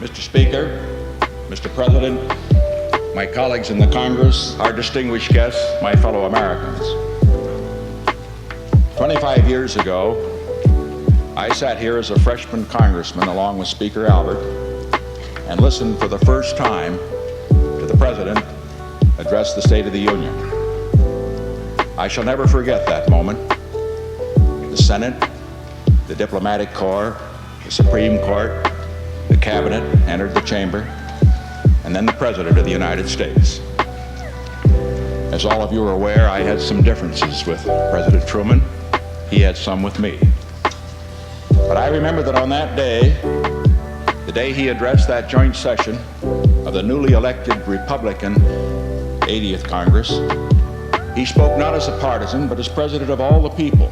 Mr. Speaker, Mr. President, my colleagues in the Congress, our distinguished guests, my fellow Americans. 25 years ago, I sat here as a freshman congressman along with Speaker Albert and listened for the first time to the President address the State of the Union. I shall never forget that moment. The Senate, the Diplomatic Corps, the Supreme Court, the Cabinet entered the chamber, and then the President of the United States. As all of you are aware, I had some differences with President Truman. He had some with me. But I remember that on that day, the day he addressed that joint session of the newly elected Republican 80th Congress, he spoke not as a partisan, but as president of all the people,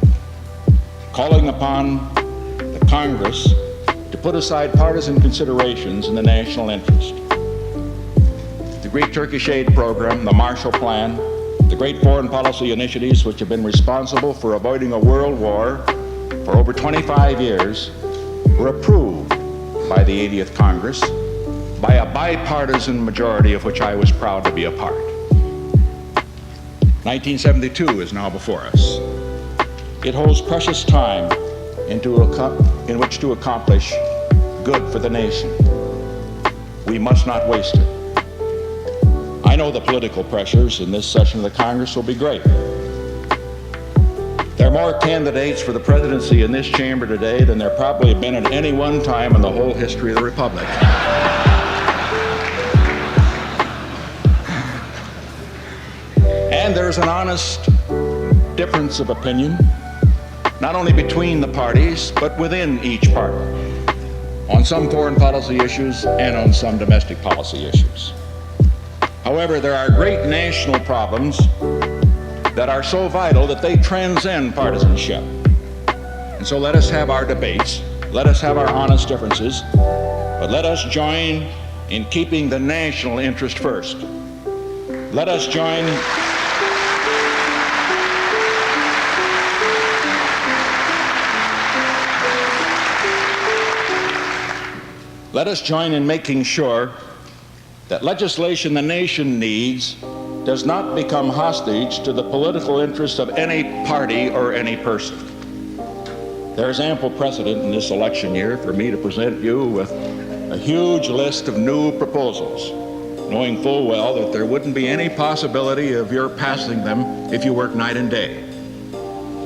calling upon the Congress to put aside partisan considerations in the national interest. The Greek-Turkish aid program, the Marshall Plan, the great foreign policy initiatives which have been responsible for avoiding a world war for over 25 years were approved by the 80th Congress by a bipartisan majority of which I was proud to be a part. 1972 is now before us. It holds precious time in which to accomplish good for the nation. We must not waste it. I know the political pressures in this session of the Congress will be great. There are more candidates for the presidency in this chamber today than there probably have been at any one time in the whole history of the Republic. And there's an honest difference of opinion, not only between the parties, but within each party, on some foreign policy issues and on some domestic policy issues. However, there are great national problems that are so vital that they transcend partisanship. And so let us have our debates, let us have our honest differences, but let us join in keeping the national interest first. Let us join in making sure that legislation the nation needs does not become hostage to the political interests of any party or any person. There is ample precedent in this election year for me to present you with a huge list of new proposals, knowing full well that there wouldn't be any possibility of your passing them if you work night and day.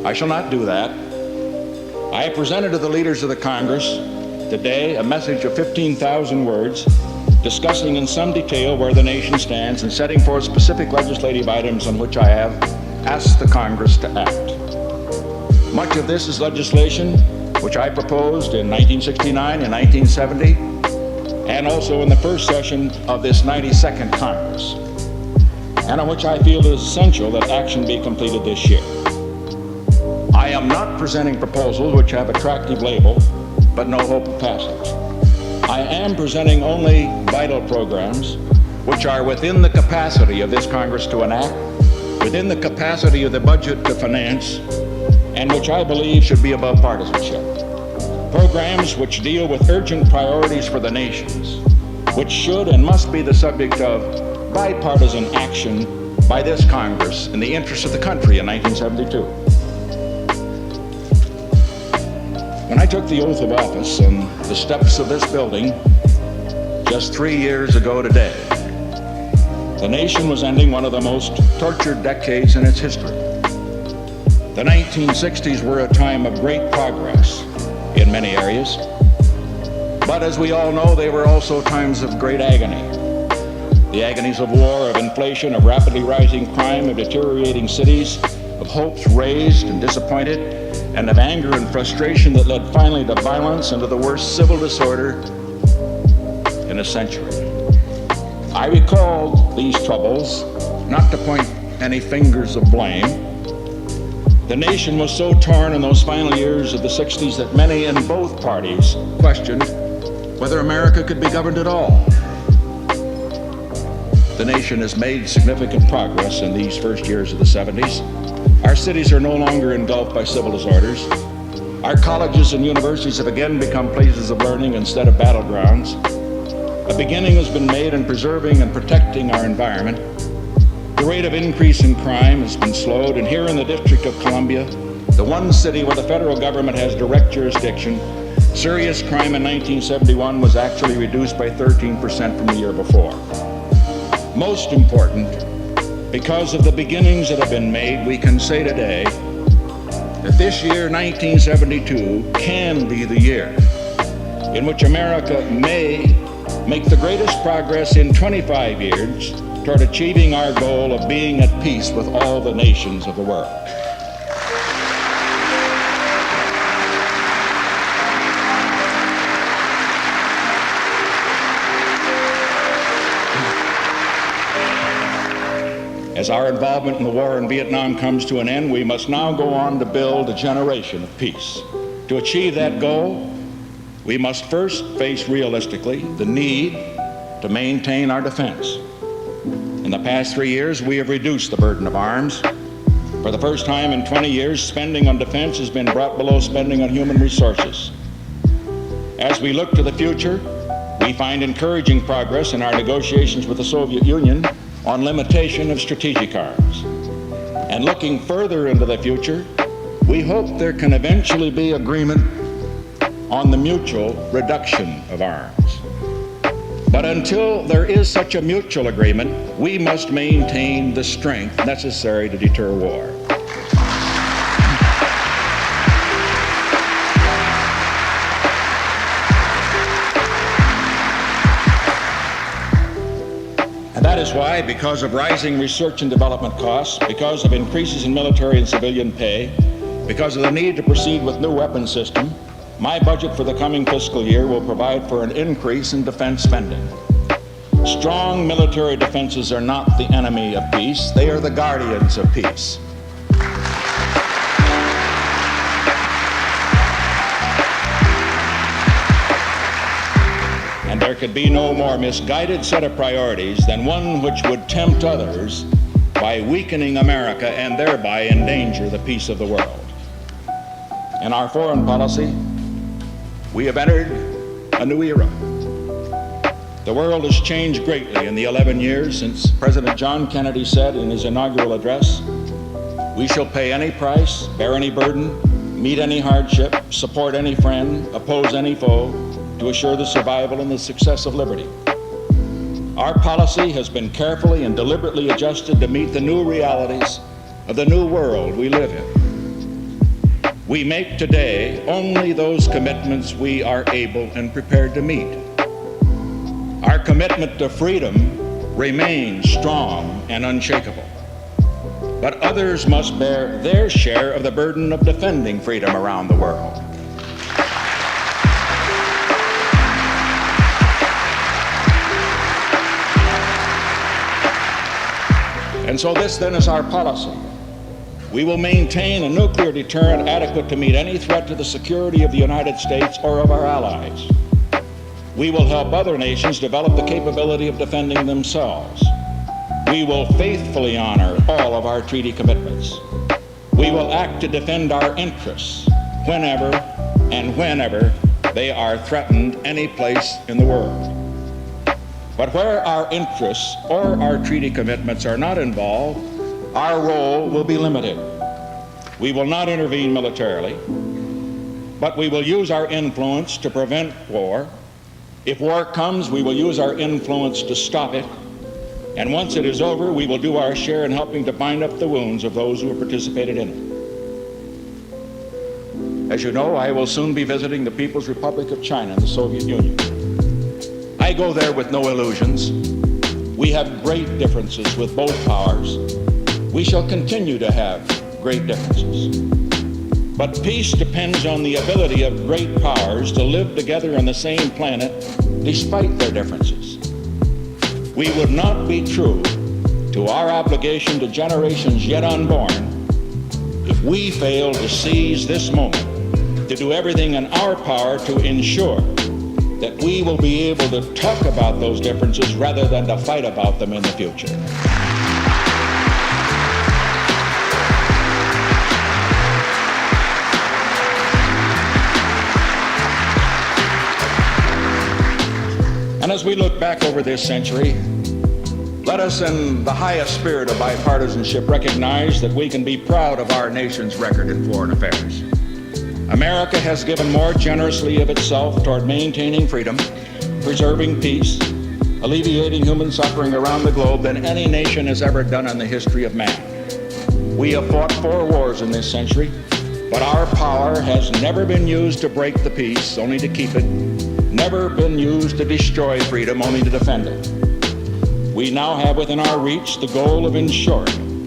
I shall not do that. I have presented to the leaders of the Congress today a message of 15,000 words discussing in some detail where the nation stands and setting forth specific legislative items on which I have asked the Congress to act. Much of this is legislation which I proposed in 1969 and 1970, and also in the first session of this 92nd Congress, and on which I feel it is essential that action be completed this year. I am not presenting proposals which have attractive label, but no hope of passage. I am presenting only vital programs which are within the capacity of this Congress to enact, within the capacity of the budget to finance, and which I believe should be above partisanship. Programs which deal with urgent priorities for the nations, which should and must be the subject of bipartisan action by this Congress in the interest of the country in 1972. When I took the oath of office on the steps of this building just 3 years ago today, the nation was ending one of the most tortured decades in its history. The 1960s were a time of great progress in many areas, but as we all know, they were also times of great agony. The agonies of war, of inflation, of rapidly rising crime, of deteriorating cities, of hopes raised and disappointed, and of anger and frustration that led finally to violence and to the worst civil disorder in a century. I recall these troubles, not to point any fingers of blame. The nation was so torn in those final years of the 60s that many in both parties questioned whether America could be governed at all. The nation has made significant progress in these first years of the 70s. Our cities are no longer engulfed by civil disorders. Our colleges and universities have again become places of learning instead of battlegrounds. A beginning has been made in preserving and protecting our environment. The rate of increase in crime has been slowed, and here in the District of Columbia, the one city where the federal government has direct jurisdiction, serious crime in 1971 was actually reduced by 13% from the year before. Most important, because of the beginnings that have been made, we can say today that this year, 1972, can be the year in which America may make the greatest progress in 25 years toward achieving our goal of being at peace with all the nations of the world. As our involvement in the war in Vietnam comes to an end, we must now go on to build a generation of peace. To achieve that goal, we must first face realistically the need to maintain our defense. In the past 3 years, we have reduced the burden of arms. For the first time in 20 years, spending on defense has been brought below spending on human resources. As we look to the future, we find encouraging progress in our negotiations with the Soviet Union on limitation of strategic arms. And looking further into the future, we hope there can eventually be agreement on the mutual reduction of arms. But until there is such a mutual agreement, we must maintain the strength necessary to deter war. And that is why, because of rising research and development costs, because of increases in military and civilian pay, because of the need to proceed with new weapons system, my budget for the coming fiscal year will provide for an increase in defense spending. Strong military defenses are not the enemy of peace, they are the guardians of peace. And there could be no more misguided set of priorities than one which would tempt others by weakening America and thereby endanger the peace of the world. In our foreign policy, we have entered a new era. The world has changed greatly in the 11 years since President John Kennedy said in his inaugural address, "We shall pay any price, bear any burden, meet any hardship, support any friend, oppose any foe, to assure the survival and the success of liberty." Our policy has been carefully and deliberately adjusted to meet the new realities of the new world we live in. We make today only those commitments we are able and prepared to meet. Our commitment to freedom remains strong and unshakable. But others must bear their share of the burden of defending freedom around the world. And so this then is our policy. We will maintain a nuclear deterrent adequate to meet any threat to the security of the United States or of our allies. We will help other nations develop the capability of defending themselves. We will faithfully honor all of our treaty commitments. We will act to defend our interests whenever they are threatened any place in the world. But where our interests or our treaty commitments are not involved, our role will be limited. We will not intervene militarily, but we will use our influence to prevent war. If war comes, we will use our influence to stop it. And once it is over, we will do our share in helping to bind up the wounds of those who have participated in it. As you know, I will soon be visiting the People's Republic of China and the Soviet Union. I go there with no illusions. We have great differences with both powers. We shall continue to have great differences. But peace depends on the ability of great powers to live together on the same planet despite their differences. We would not be true to our obligation to generations yet unborn if we fail to seize this moment to do everything in our power to ensure that we will be able to talk about those differences rather than to fight about them in the future. And as we look back over this century, let us, in the highest spirit of bipartisanship, recognize that we can be proud of our nation's record in foreign affairs. America has given more generously of itself toward maintaining freedom, preserving peace, alleviating human suffering around the globe than any nation has ever done in the history of man. We have fought 4 wars in this century, but our power has never been used to break the peace, only to keep it, never been used to destroy freedom, only to defend it. We now have within our reach the goal of ensuring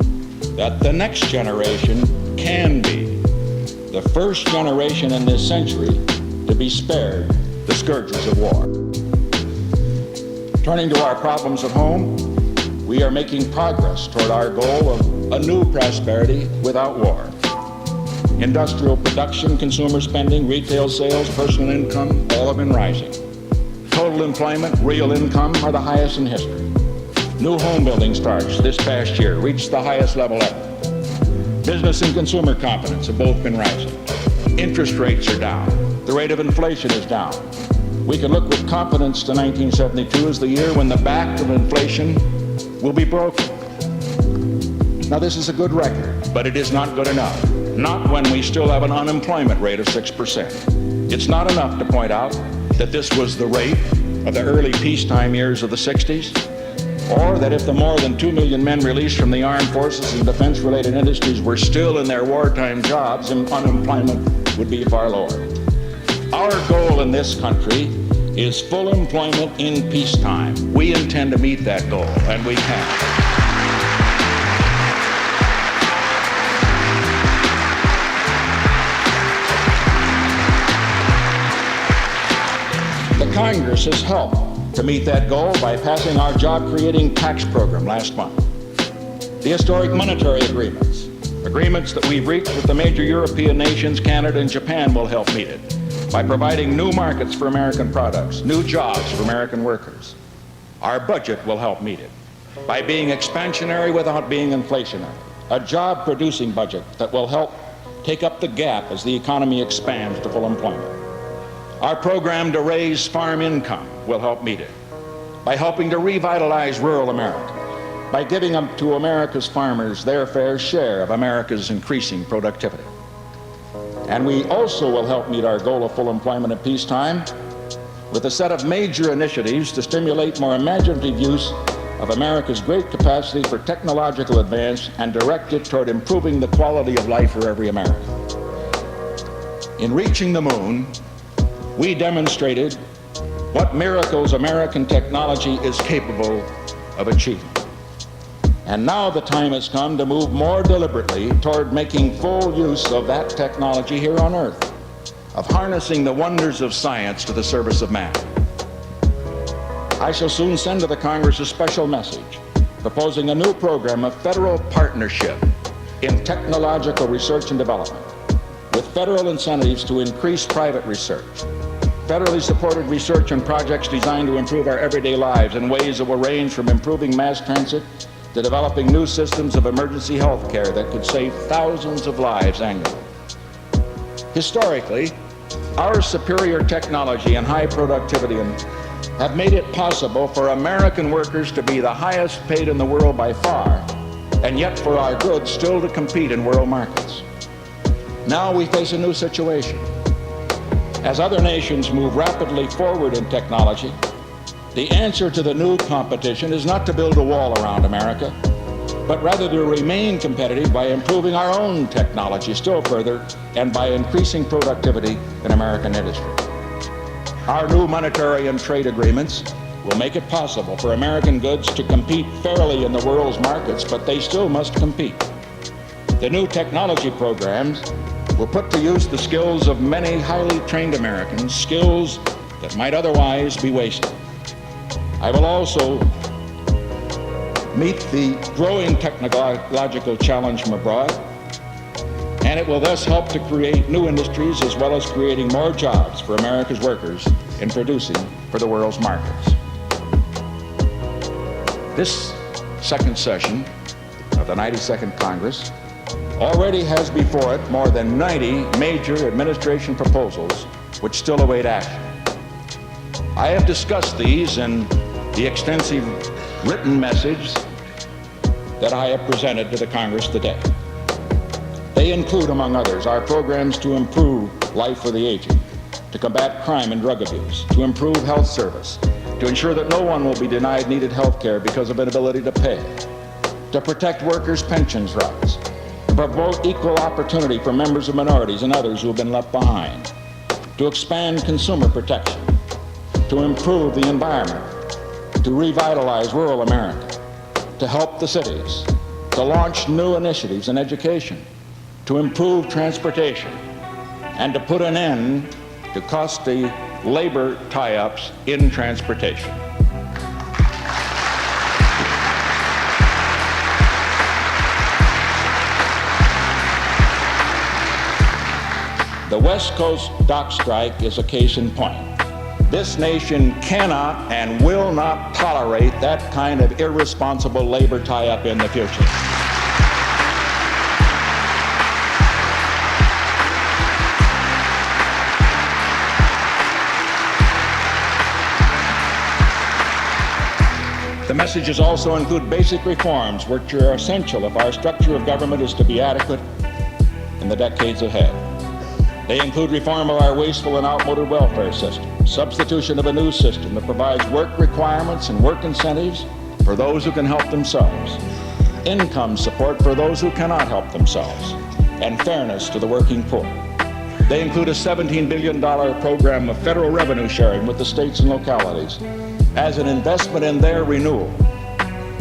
that the next generation can be the first generation in this century to be spared the scourges of war. Turning to our problems at home, we are making progress toward our goal of a new prosperity without war. Industrial production, consumer spending, retail sales, personal income, all have been rising. Total employment, real income are the highest in history. New home building starts this past year reached the highest level ever. Business and consumer confidence have both been rising. Interest rates are down. The rate of inflation is down. We can look with confidence to 1972 as the year when the back of inflation will be broken. Now, this is a good record, but it is not good enough. Not when we still have an unemployment rate of 6%. It's not enough to point out that this was the rate of the early peacetime years of the 60s, or that if the more than 2 million men released from the armed forces and defense-related industries were still in their wartime jobs, unemployment would be far lower. Our goal in this country is full employment in peacetime. We intend to meet that goal, and we can. The Congress has helped to meet that goal by passing our job-creating tax program last month. The historic monetary agreements that we've reached with the major European nations, Canada and Japan, will help meet it by providing new markets for American products, new jobs for American workers. Our budget will help meet it by being expansionary without being inflationary, a job-producing budget that will help take up the gap as the economy expands to full employment. Our program to raise farm income will help meet it by helping to revitalize rural America, by giving up to America's farmers their fair share of America's increasing productivity. And we also will help meet our goal of full employment at peacetime with a set of major initiatives to stimulate more imaginative use of America's great capacity for technological advance and direct it toward improving the quality of life for every American. In reaching the moon, we demonstrated what miracles American technology is capable of achieving. And now the time has come to move more deliberately toward making full use of that technology here on Earth, of harnessing the wonders of science to the service of man. I shall soon send to the Congress a special message proposing a new program of federal partnership in technological research and development, with federal incentives to increase private research, federally supported research on projects designed to improve our everyday lives in ways that will range from improving mass transit to developing new systems of emergency health care that could save thousands of lives annually. Historically, our superior technology and high productivity have made it possible for American workers to be the highest paid in the world by far, and yet for our goods still to compete in world markets. Now we face a new situation. As other nations move rapidly forward in technology, the answer to the new competition is not to build a wall around America, but rather to remain competitive by improving our own technology still further and by increasing productivity in American industry. Our new monetary and trade agreements will make it possible for American goods to compete fairly in the world's markets, but they still must compete. The new technology programs will put to use the skills of many highly trained Americans, skills that might otherwise be wasted. I will also meet the growing technological challenge from abroad, and it will thus help to create new industries as well as creating more jobs for America's workers in producing for the world's markets. This second session of the 92nd Congress already has before it more than 90 major administration proposals which still await action. I have discussed these in the extensive written message that I have presented to the Congress today. They include, among others, our programs to improve life for the aging, to combat crime and drug abuse, to improve health service, to ensure that no one will be denied needed health care because of inability to pay, to protect workers' pensions rights, to promote equal opportunity for members of minorities and others who have been left behind, to expand consumer protection, to improve the environment, to revitalize rural America, to help the cities, to launch new initiatives in education, to improve transportation, and to put an end to costly labor tie-ups in transportation. The West Coast dock strike is a case in point. This nation cannot and will not tolerate that kind of irresponsible labor tie-up in the future. The messages also include basic reforms which are essential if our structure of government is to be adequate in the decades ahead. They include reform of our wasteful and outmoded welfare system, substitution of a new system that provides work requirements and work incentives for those who can help themselves, income support for those who cannot help themselves, and fairness to the working poor. They include a $17 billion program of federal revenue sharing with the states and localities as an investment in their renewal,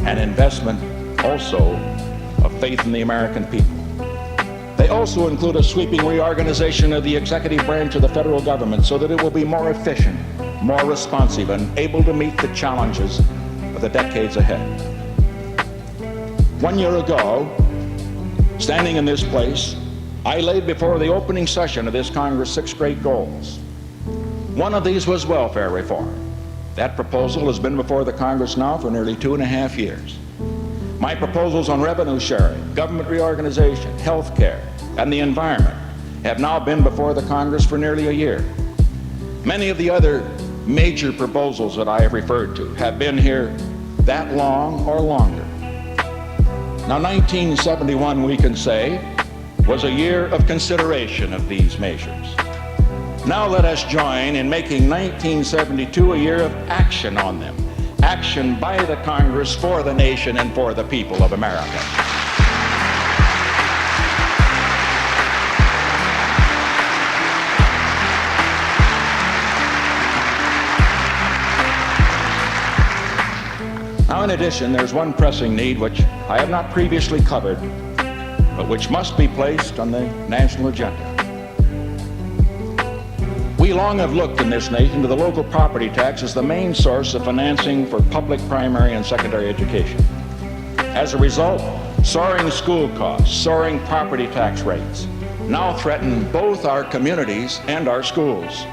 an investment also of faith in the American people. They also include a sweeping reorganization of the executive branch of the federal government so that it will be more efficient, more responsive, and able to meet the challenges of the decades ahead. 1 year ago, standing in this place, I laid before the opening session of this Congress 6 great goals. One of these was welfare reform. That proposal has been before the Congress now for nearly 2.5 years. My proposals on revenue sharing, government reorganization, health care, and the environment have now been before the Congress for nearly a year. Many of the other major proposals that I have referred to have been here that long or longer. Now, 1971, we can say, was a year of consideration of these measures. Now let us join in making 1972 a year of action on them. Action by the Congress for the nation and for the people of America. Now, in addition, there's one pressing need which I have not previously covered, but which must be placed on the national agenda. We long have looked in this nation to the local property tax as the main source of financing for public primary and secondary education. As a result, soaring school costs, soaring property tax rates now threaten both our communities and our schools.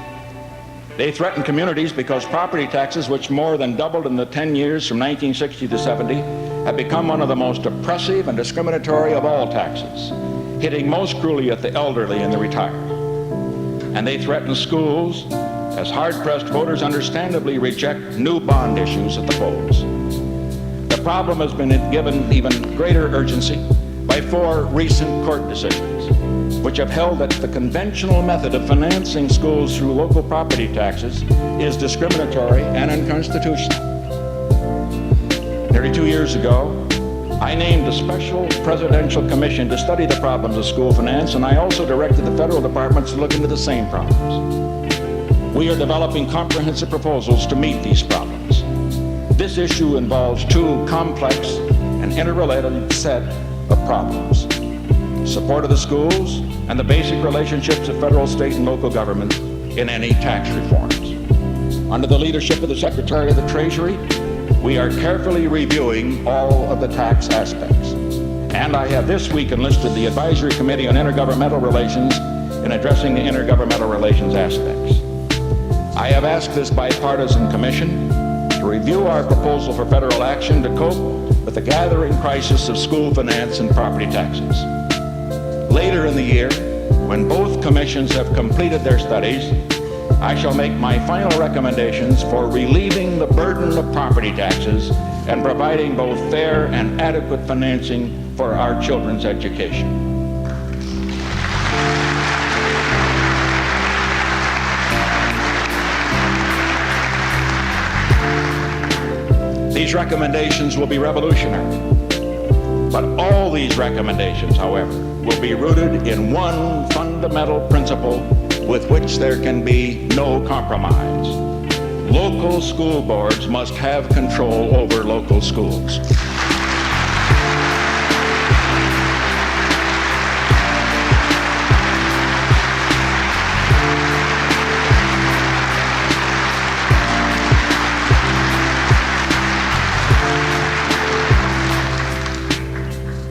They threaten communities because property taxes, which more than doubled in the 10 years from 1960 to 70, have become one of the most oppressive and discriminatory of all taxes, hitting most cruelly at the elderly and the retired. And they threaten schools as hard-pressed voters understandably reject new bond issues at the polls. The problem has been given even greater urgency by 4 recent court decisions, which have held that the conventional method of financing schools through local property taxes is discriminatory and unconstitutional. Nearly 2 years ago, I named a special presidential commission to study the problems of school finance, and I also directed the federal departments to look into the same problems. We are developing comprehensive proposals to meet these problems. This issue involves 2 complex and interrelated set of problems: support of the schools and the basic relationships of federal, state, and local government in any tax reforms. Under the leadership of the Secretary of the Treasury, we are carefully reviewing all of the tax aspects. And I have this week enlisted the Advisory Committee on Intergovernmental Relations in addressing the intergovernmental relations aspects. I have asked this bipartisan commission to review our proposal for federal action to cope with the gathering crisis of school finance and property taxes. Later in the year, when both commissions have completed their studies, I shall make my final recommendations for relieving the burden of property taxes and providing both fair and adequate financing for our children's education. These recommendations will be revolutionary, but all these recommendations, however, will be rooted in one fundamental principle with which there can be no compromise. Local school boards must have control over local schools.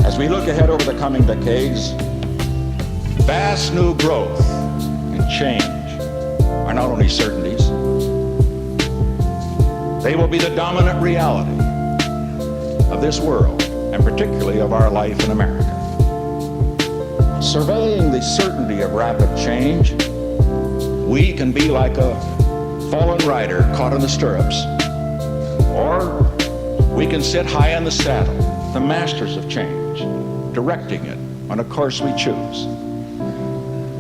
As we look ahead over the coming decades, vast new growth and change are not only certainties, they will be the dominant reality of this world, and particularly of our life in America. Surveying the certainty of rapid change, we can be like a fallen rider caught in the stirrups, or we can sit high in the saddle, the masters of change, directing it on a course we choose.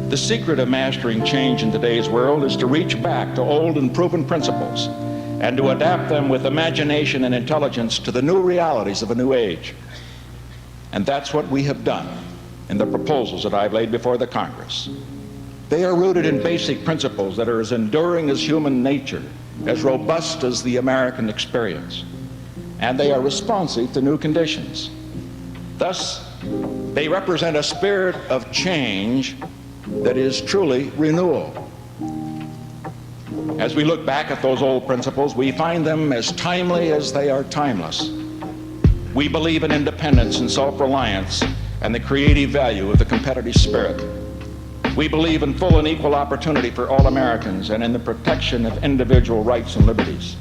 The secret of mastering change in today's world is to reach back to old and proven principles and to adapt them with imagination and intelligence to the new realities of a new age. And that's what we have done in the proposals that I've laid before the Congress. They are rooted in basic principles that are as enduring as human nature, as robust as the American experience, and they are responsive to new conditions. Thus, they represent a spirit of change that is truly renewal. As we look back at those old principles, we find them as timely as they are timeless. We believe in independence and self-reliance and the creative value of the competitive spirit. We believe in full and equal opportunity for all Americans and in the protection of individual rights and liberties.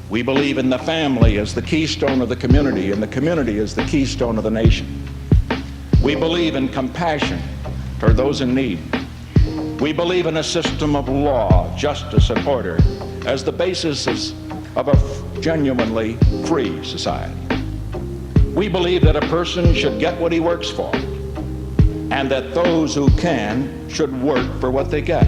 We believe in the family as the keystone of the community and the community as the keystone of the nation. We believe in compassion toward those in need. We believe in a system of law, justice, and order as the basis of a genuinely free society. We believe that a person should get what he works for, and that those who can should work for what they get.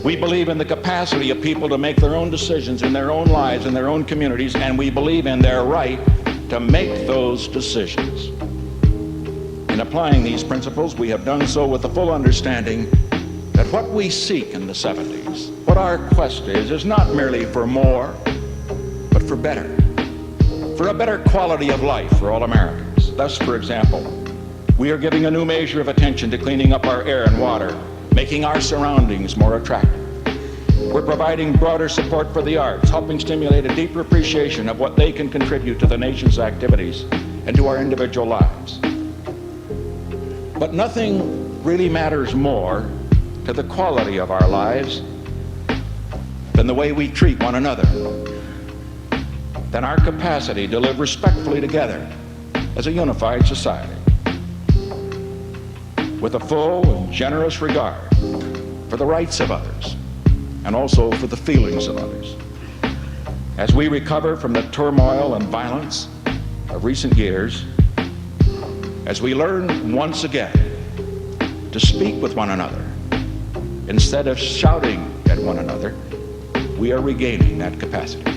We believe in the capacity of people to make their own decisions in their own lives, in their own communities, and we believe in their right to make those decisions. In applying these principles, we have done so with the full understanding that what we seek in the 70s, what our quest is not merely for more, but for better. For a better quality of life for all Americans. Thus, for example, we are giving a new measure of attention to cleaning up our air and water, making our surroundings more attractive. We're providing broader support for the arts, helping stimulate a deeper appreciation of what they can contribute to the nation's activities and to our individual lives. But nothing really matters more to the quality of our lives than the way we treat one another, than our capacity to live respectfully together as a unified society, with a full and generous regard for the rights of others and also for the feelings of others. As we recover from the turmoil and violence of recent years, as we learn once again to speak with one another instead of shouting at one another, we are regaining that capacity.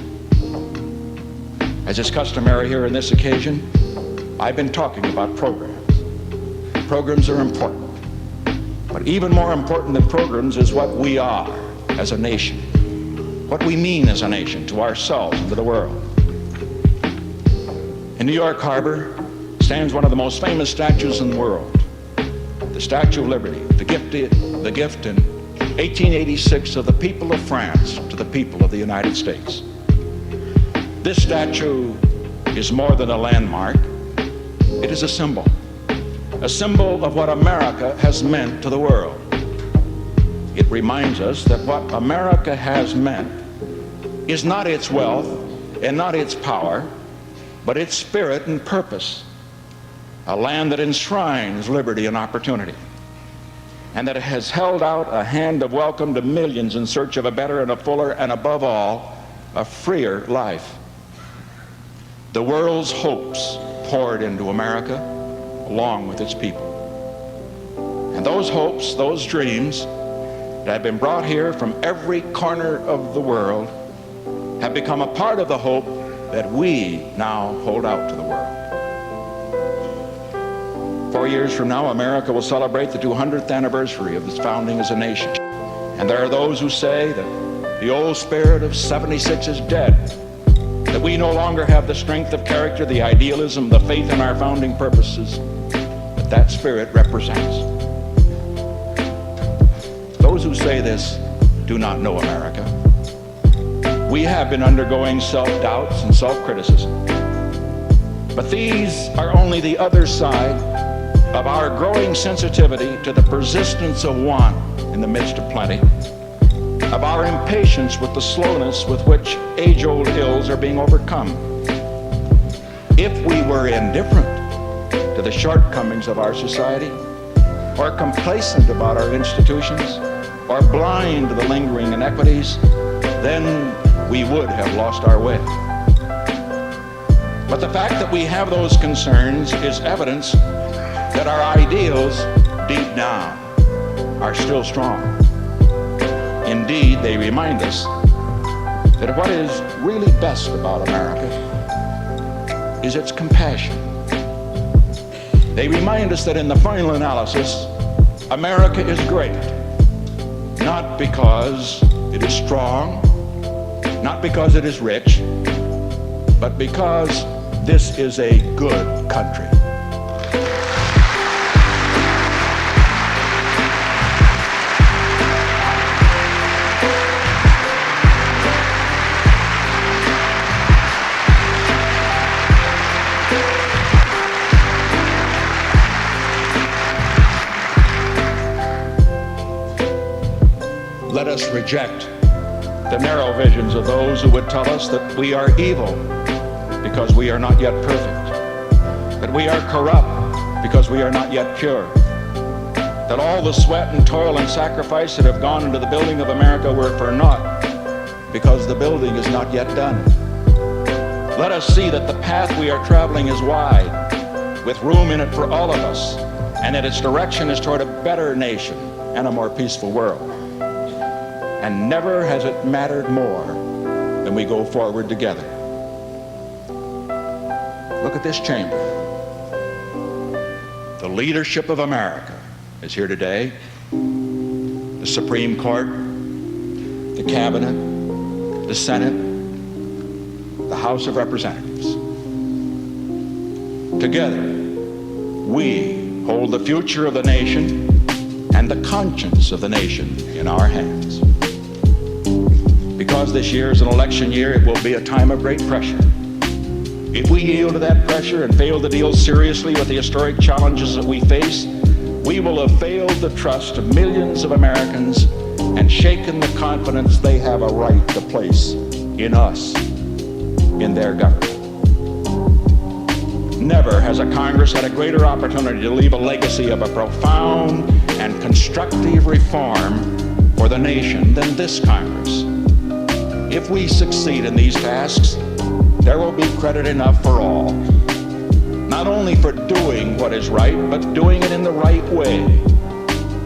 As is customary here on this occasion, I've been talking about programs. Programs are important, but even more important than programs is what we are as a nation, what we mean as a nation to ourselves and to the world. In New York Harbor stands one of the most famous statues in the world, the Statue of Liberty, the gift in 1886 of the people of France to the people of the United States. This statue is more than a landmark. It is a symbol of what America has meant to the world. It reminds us that what America has meant is not its wealth and not its power, but its spirit and purpose, a land that enshrines liberty and opportunity. and that it has held out a hand of welcome to millions in search of a better and a fuller and, above all, a freer life. The world's hopes poured into America along with its people. And those hopes, those dreams that have been brought here from every corner of the world have become a part of the hope that we now hold out to the world. 4 years from now, America will celebrate the 200th anniversary of its founding as a nation. And there are those who say that the old spirit of '76 is dead, that we no longer have the strength of character, the idealism, the faith in our founding purposes that spirit represents. Those who say this do not know America. We have been undergoing self-doubts and self-criticism. But these are only the other side of our growing sensitivity to the persistence of want in the midst of plenty, of our impatience with the slowness with which age-old ills are being overcome. If we were indifferent to the shortcomings of our society, or complacent about our institutions, or blind to the lingering inequities, then we would have lost our way. But the fact that we have those concerns is evidence that our ideals, deep down, are still strong. Indeed, they remind us that what is really best about America is its compassion. They remind us that in the final analysis, America is great, not because it is strong, not because it is rich, but because this is a good country. Let us reject the narrow visions of those who would tell us that we are evil because we are not yet perfect, that we are corrupt because we are not yet pure, that all the sweat and toil and sacrifice that have gone into the building of America were for naught because the building is not yet done. Let us see that the path we are traveling is wide, with room in it for all of us, and that its direction is toward a better nation and a more peaceful world. And never has it mattered more than we go forward together. Look at this chamber. The leadership of America is here today. The Supreme Court, the Cabinet, the Senate, the House of Representatives. Together, we hold the future of the nation and the conscience of the nation in our hands. Because this year is an election year, it will be a time of great pressure. If we yield to that pressure and fail to deal seriously with the historic challenges that we face, we will have failed the trust of millions of Americans and shaken the confidence they have a right to place in us, in their government. Never has a Congress had a greater opportunity to leave a legacy of a profound and constructive reform for the nation than this Congress. If we succeed in these tasks, there will be credit enough for all, not only for doing what is right, but doing it in the right way,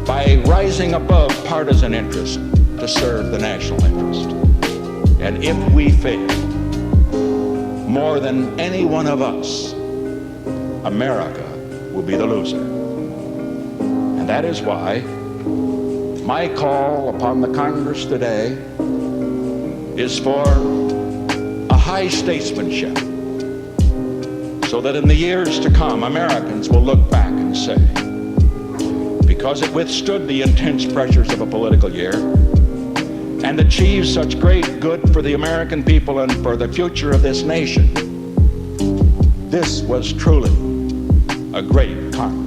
by rising above partisan interest to serve the national interest. And if we fail, more than any one of us, America will be the loser. And that is why my call upon the Congress today is for a high statesmanship, so that in the years to come, Americans will look back and say, because it withstood the intense pressures of a political year and achieved such great good for the American people and for the future of this nation, this was truly a great Congress.